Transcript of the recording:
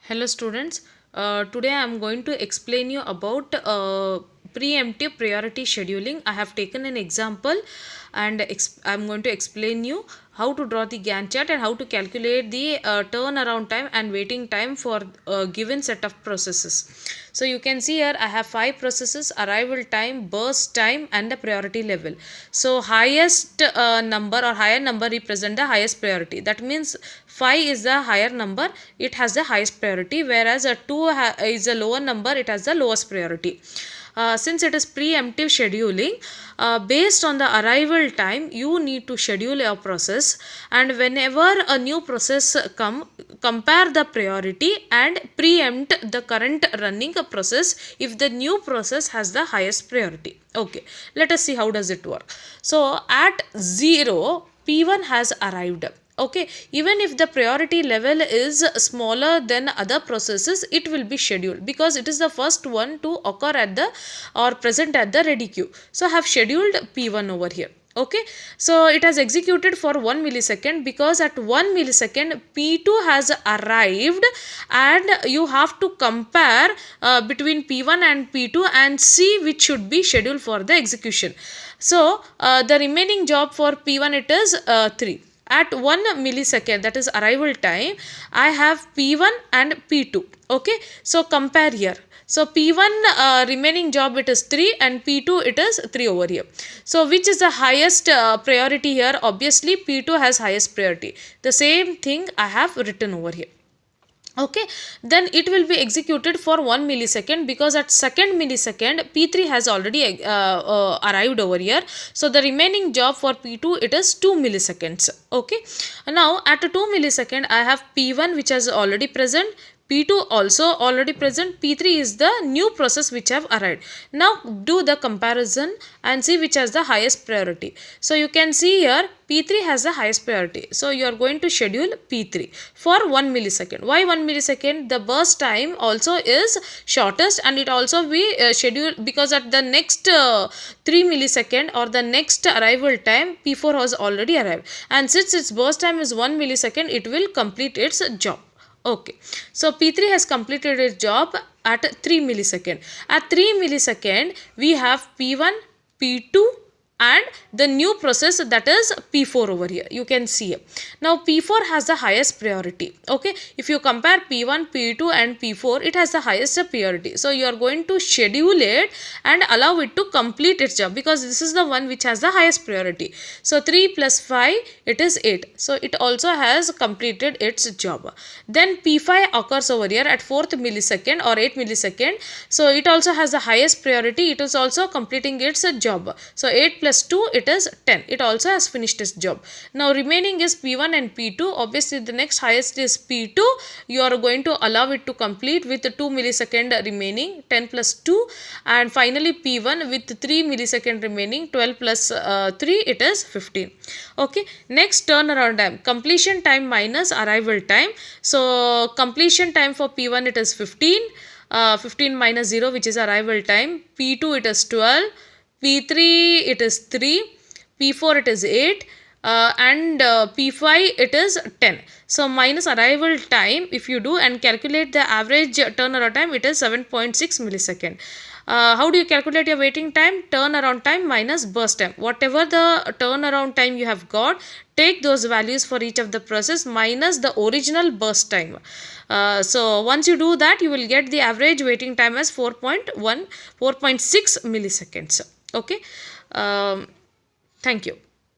Hello students, today I am going to explain you about preemptive priority scheduling. I have taken an example and I am going to explain you how to draw the Gantt chart and how to calculate the turnaround time and waiting time for a given set of processes. So you can see here I have 5 processes: arrival time, burst time and the priority level. So highest number or higher number represent the highest priority. That means 5 is the higher number, it has the highest priority, whereas 2 is a lower number, it has the lowest priority. Since it is preemptive scheduling, based on the arrival time you need to schedule your process, and whenever a new process compare the priority and preempt the current running process if the new process has the highest priority. Okay, let us see how does it work. So at 0 P1 has arrived. Okay, even if the priority level is smaller than other processes, it will be scheduled because it is the first one to occur at the or present at the ready queue. So I have scheduled P1 over here. Okay, so it has executed for 1 millisecond because at 1 millisecond P2 has arrived, and you have to compare between P1 and P2 and see which should be scheduled for the execution. So the remaining job for P1 it is 3. At 1 millisecond, that is arrival time, I have P1 and P2. Okay, so compare here. So P1 remaining job it is 3 and P2 it is 3 over here. So which is the highest priority here? Obviously P2 has highest priority. The same thing I have written over here. Okay, then it will be executed for 1 millisecond because at second millisecond P3 has already arrived over here. So the remaining job for P2 it is 2 milliseconds. Okay, now at 2 millisecond I have P1 which has already present, P2 also already present, P3 is the new process which have arrived. Now do the comparison and see which has the highest priority. So you can see here P3 has the highest priority. So you are going to schedule P3 for 1 millisecond. Why 1 millisecond? The burst time also is shortest and it also be scheduled because at the next 3 millisecond or the next arrival time P4 has already arrived, and since its burst time is 1 millisecond it will complete its job. Okay, so P3 has completed its job at 3 millisecond. At 3 millisecond, we have P1, P2 and the new process that is P4 over here. You can see. Now P4 has the highest priority. Okay, if you compare P1, P2 and P4, it has the highest priority. So you are going to schedule it and allow it to complete its job because this is the one which has the highest priority. So 3 plus 5, it is 8. So it also has completed its job. Then P5 occurs over here at 4th millisecond or 8 millisecond. So it also has the highest priority. It is also completing its job. So 8 plus 2 it is 10. It also has finished its job. Now remaining is P1 and P2. Obviously the next highest is P2. You are going to allow it to complete with 2 millisecond remaining, 10 plus 2, and finally P1 with 3 millisecond remaining, 12 plus 3 it is 15. Okay, next turnaround time, completion time minus arrival time. So completion time for P1 it is 15, 15 minus 0 which is arrival time, P2 it is 12, P3 it is 3, P4 it is 8, and P5 it is 10. So minus arrival time if you do and calculate the average turnaround time, it is 7.6 millisecond. How do you calculate your waiting time? Turnaround time minus burst time. Whatever the turnaround time you have got, take those values for each of the process minus the original burst time. So once you do that, you will get the average waiting time as 4.6 milliseconds. Okay, thank you.